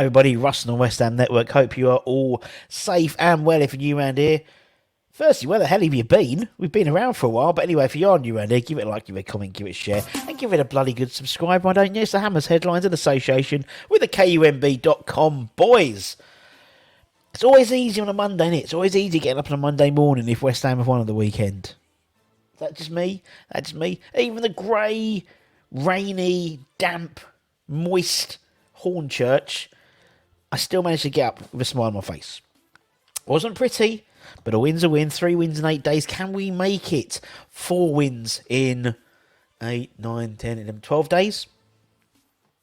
Hi everybody, Russell on West Ham Network. Hope you are all safe and well if you're new around here. Firstly, where the hell have you been? We've been around for a while, but anyway, if you are new around here, give it a like, give it a comment, give it a share, and give it a bloody good subscribe, why don't you? It's the Hammers Headlines in association with the KUMB.com boys. It's always easy on a Monday, innit? It's always easy getting up on a Monday morning if West Ham have won on the weekend. Is that just me? That's just me. Even the grey, rainy, damp, moist Hornchurch, I still managed to get up with a smile on my face. Wasn't pretty, but a win's a win. 3 wins in 8 days. Can we make it 4 wins in 8, 9, 10, 11, 12 days?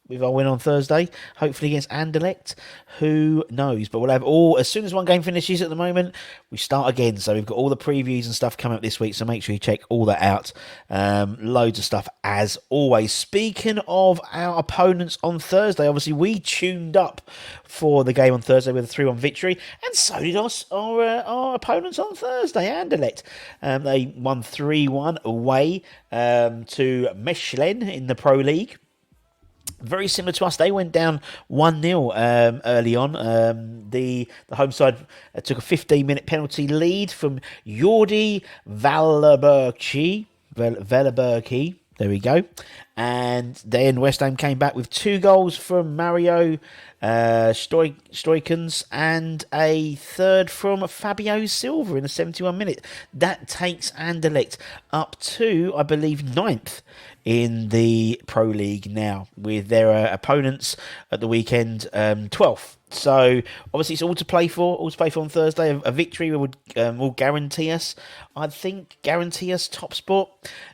With our win on Thursday, hopefully against Anderlecht. Who knows? But we'll have all, as soon as one game finishes at the moment, we start again. So we've got all the previews and stuff coming up this week, so make sure you check all that out. Loads of stuff as always. Speaking of our opponents on Thursday, obviously we tuned up for the game on Thursday with a 3-1 victory, and so did our opponents on Thursday, Anderlecht. They won 3-1 away to Mechelen in the Pro League. Very similar to us, they went down 1-0 early on. The home side took a 15-minute penalty lead from Jordi Valiberki. There we go. And then West Ham came back with 2 goals from Mario Stoikens and a third from Fabio Silva in the 71 minute. That takes Anderlecht up to, I believe, 9th in the Pro League now, with their opponents at the weekend 12th. So obviously it's all to play for. All to play for on Thursday. A victory will guarantee us, top spot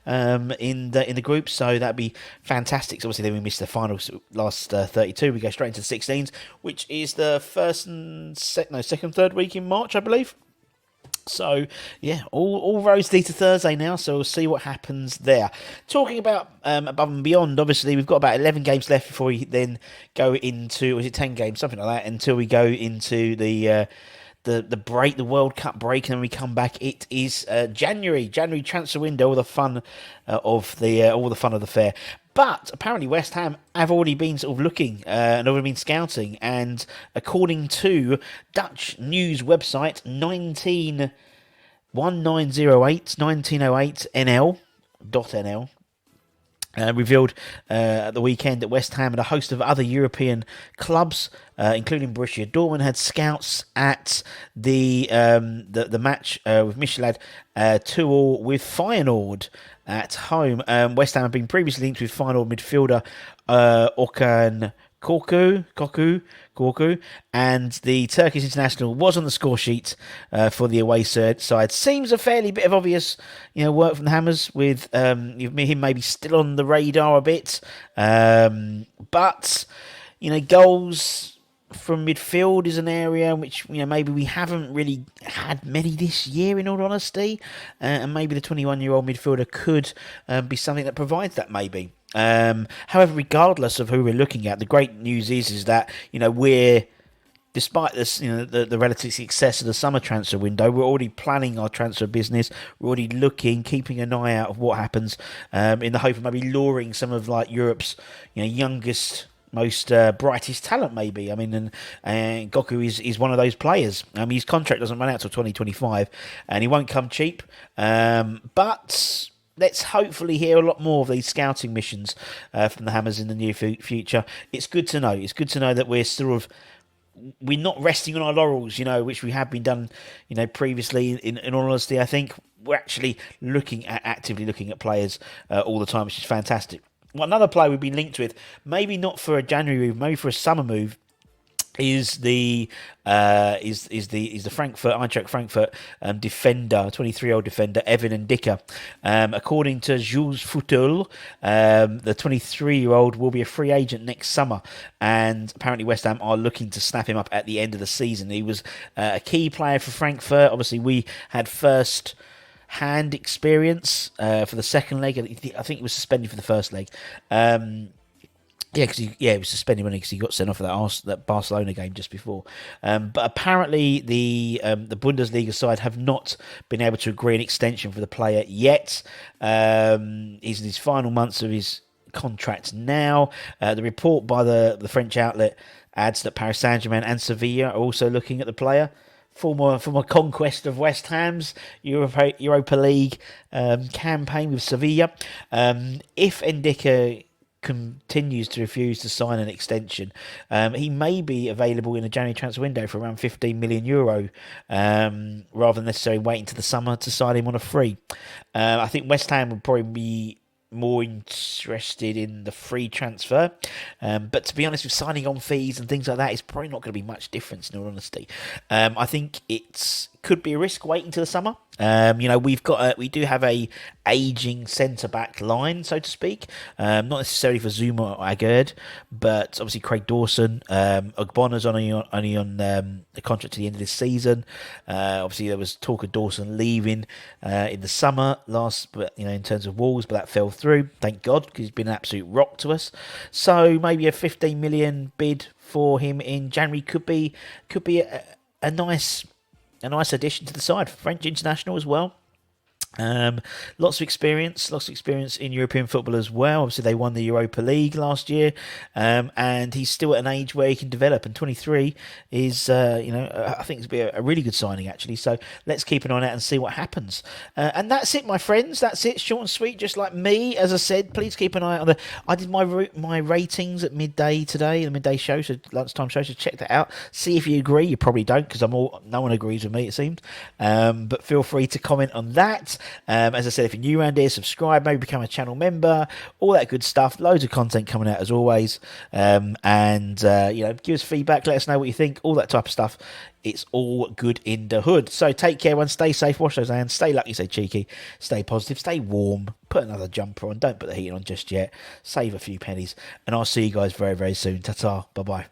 in the group. So that'd be fantastic. So obviously then we missed the finals last 32. We go straight into the 16s, which is the second, third week in March, I believe. So, yeah, all roads lead to Thursday now, so we'll see what happens there. Talking about above and beyond, obviously, we've got about 11 games left before we then go into, or is it 10 games, something like that, until we go into the break, the World Cup break, and then we come back. It is January transfer window, all the fun of the fair. But apparently West Ham have already been sort of looking and already been scouting. And according to Dutch news website 1908 NL.nl, revealed at the weekend that West Ham and a host of other European clubs, including Borussia Dortmund, had scouts at the match with Michelad 2-2 with Feyenoord at home. West Ham have been previously linked with Feyenoord midfielder Okan Kokcu, and the Turkish international was on the score sheet for the away side. Seems a fairly bit of obvious, work from the Hammers, with him maybe still on the radar a bit, but goals from midfield is an area in which maybe we haven't really had many this year, in all honesty, and maybe the 21-year-old midfielder could be something that provides that, maybe. However, regardless of who we're looking at, the great news is that we're, despite this, the relative success of the summer transfer window, we're already planning our transfer business. We're already keeping an eye out of what happens, in the hope of maybe luring some of Europe's youngest, most brightest talent, maybe. I mean, and Kokcu is one of those players. His contract doesn't run out till 2025, and he won't come cheap. But let's hopefully hear a lot more of these scouting missions from the Hammers in the near future. It's good to know. It's good to know that we're not resting on our laurels, which we have been done, previously. In all honesty, I think we're actually actively looking at players all the time, which is fantastic. Well, another player we've been linked with, maybe not for a January move, maybe for a summer move, is the Eintracht Frankfurt defender, 23-year-old defender Evan Ndicka. According to Jules Futel, the 23-year-old will be a free agent next summer, and apparently West Ham are looking to snap him up at the end of the season. He was a key player for Frankfurt. Obviously, we had first-hand experience for the second leg. I think he was suspended for the first leg. Because he was suspended because he got sent off for that Barcelona game just before. But apparently the Bundesliga side have not been able to agree an extension for the player yet. He's in his final months of his contract now. The report by the French outlet adds that Paris Saint-Germain and Sevilla are also looking at the player. Former conquest of West Ham's Europa League campaign with Sevilla. If Ndicka continues to refuse to sign an extension, he may be available in the January transfer window for around €15 million, rather than necessarily waiting to the summer to sign him on a free. I think West Ham would probably be more interested in the free transfer. But to be honest, with signing on fees and things like that, it's probably not going to be much difference, in all honesty. I think it could be a risk waiting till the summer. We do have a aging centre back line, so to speak. Not necessarily for Zuma or Agerd, but obviously Craig Dawson. Ogbonna's only on the contract to the end of this season. Obviously, there was talk of Dawson leaving in the summer but in terms of Wolves, but that fell through. Thank God, because he's been an absolute rock to us. So maybe a 15 million bid for him in January could be a nice addition to the side. French international as well. Lots of experience in European football as well. Obviously, they won the Europa League last year, and he's still at an age where he can develop. And 23 is, I think it's be a really good signing actually. So let's keep an eye on it and see what happens. And that's it, my friends. That's it, short and sweet, just like me. As I said, please keep an eye on I did my ratings at midday today, the midday show, so lunchtime show. So check that out. See if you agree. You probably don't, because no one agrees with me, it seems. But feel free to comment on that. As I said, if you're new around here, subscribe, maybe become a channel member, all that good stuff. Loads of content coming out as always. Give us feedback, let us know what you think, all that type of stuff. It's all good in the hood. So take care, everyone. Stay safe, wash those hands, stay lucky, stay cheeky, stay positive, stay warm, put another jumper on, don't put the heating on just yet, save a few pennies, and I'll see you guys very, very soon. Ta-ta, bye-bye.